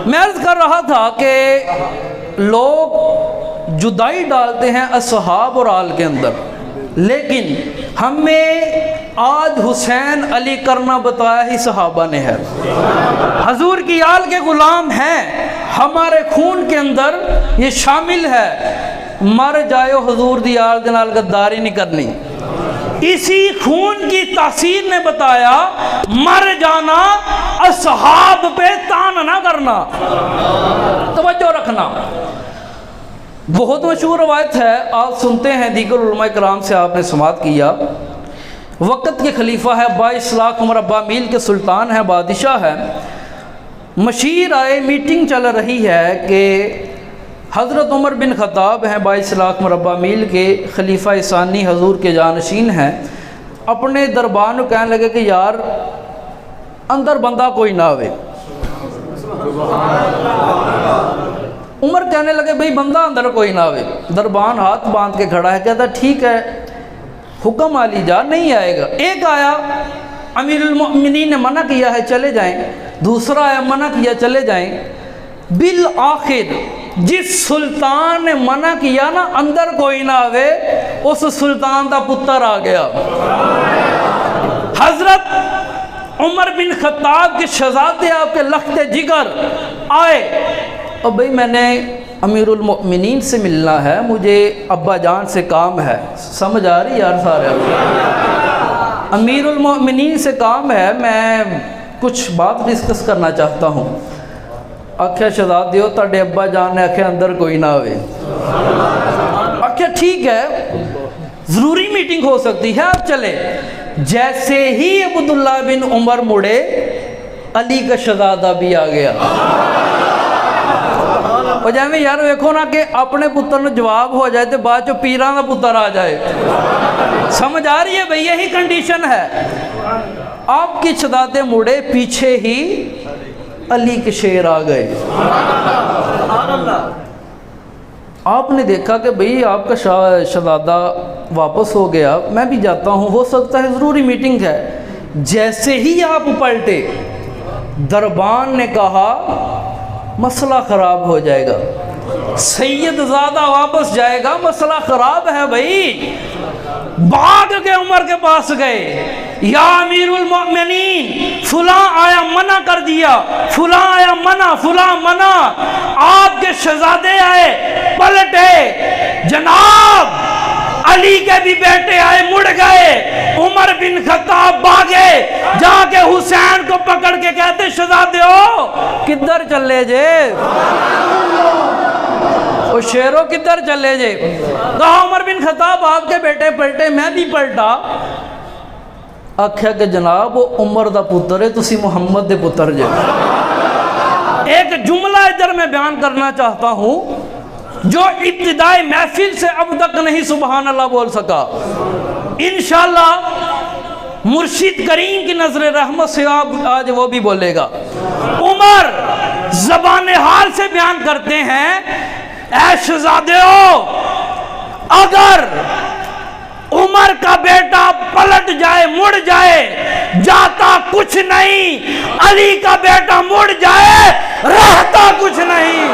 میں عرض کر رہا تھا کہ لوگ جدائی ڈالتے ہیں اصحاب اور آل کے اندر، لیکن ہمیں آج حسین علی کرنا بتایا ہی صحابہ نے ہے۔ حضور کی آل کے غلام ہیں، ہمارے خون کے اندر یہ شامل ہے، مر جائے حضور دی آل دے نال غداری نہیں کرنی۔ اسی خون کی تاثیر نے بتایا مر جانا اصحاب پہ تان نہ کرنا۔ توجہ رکھنا، بہت مشہور روایت ہے، آپ سنتے ہیں، دیگر علماء کرام سے آپ نے سماعت کیا۔ وقت کے خلیفہ ہے، 22 لاکھ مربع میل کے سلطان ہیں، بادشاہ ہے۔ مشیر آئے، میٹنگ چل رہی ہے کہ حضرت عمر بن خطاب ہیں، 22 لاکھ مربع میل کے خلیفہ ثانی حضور کے جانشین ہیں، اپنے دربار کو کہنے لگے کہ یار اندر بندہ کوئی نہ ہوئے۔ عمر کہنے لگے بھئی بندہ اندر کوئی نہ ہوئے۔ دربان ہاتھ باندھ کے کھڑا ہے، کہتا ٹھیک ہے حکم علی جا، نہیں آئے گا۔ ایک آیا، امیر المؤمنین نے منع کیا ہے چلے جائیں، دوسرا آیا، منع کیا چلے جائیں۔ بالآخر جس سلطان نے منع کیا نا اندر کوئی نہ آوے، اس سلطان دا پتر آ گیا۔ حضرت عمر بن خطاب کے شہزادے آپ کے لخت جگر آئے، اور بھئی میں نے امیر المؤمنین سے ملنا ہے، مجھے ابا جان سے کام ہے۔ سمجھ آ رہی یار سارے؟ امیر المؤمنین سے کام ہے، میں کچھ بات ڈسکس کرنا چاہتا ہوں۔ آکھیا شہزادے ہو تاڑے ابا جان نے آکھیا اندر کوئی نہ ہوئے۔ آکھیا ٹھیک ہے، ضروری میٹنگ ہو سکتی ہے، آپ چلے۔ جیسے ہی عبداللہ بن عمر مڑے، علی کا شہزادہ بھی آ گیا۔ اور جائیں میں یار ویکھو نا کہ اپنے پتر نے جواب ہو جائے تو بعد جو پیران کا پتر آ جائے۔ سمجھ آ رہی ہے بھئی؟ یہی کنڈیشن ہے۔ آپ کی شہزادے مڑے، پیچھے ہی علی کے شیر آ گئے۔ آپ نے دیکھا کہ بھئی آپ کا شہزادہ واپس ہو گیا، میں بھی جاتا ہوں، ہو سکتا ہے ضروری میٹنگ ہے۔ جیسے ہی آپ پلٹے، دربان نے کہا مسئلہ خراب ہو جائے گا، سید زادہ واپس جائے گا، مسئلہ خراب ہے بھئی۔ بھاگ کے عمر کے پاس گئے، یا امیر المؤمنین فلاں آیا منع کر دیا، فلاں آیا منع، فلاں منع۔ آپ کے شہزادے آئے، پلٹے، جناب علی کے بھی بیٹے آئے، مڑ گئے۔ عمر بن خطاب بھاگے، جا کے حسین کو پکڑ کے کہتے شہزادے ہو کدھر چلے جے؟ وہ شیروں کدھر چلے جے؟ کہا عمر بن خطاب آپ کے بیٹے پلٹے، میں بھی پلٹا۔ آکھیا کہ جناب وہ عمر دا پتر ہے، تسی محمد دے پتر جے۔ ایک جملہ ادھر میں بیان کرنا چاہتا ہوں جو ابتدائی محفل سے اب تک نہیں سبحان اللہ بول سکا، انشاءاللہ مرشد کریم کی نظر رحمت سے آج وہ بھی بولے گا۔ عمر زبان حال سے بیان کرتے ہیں، اے شہزادیو، اگر عمر کا بیٹا پلٹ جائے، مڑ جائے، جاتا کچھ نہیں، علی کا بیٹا مڑ جائے، رہتا کچھ نہیں۔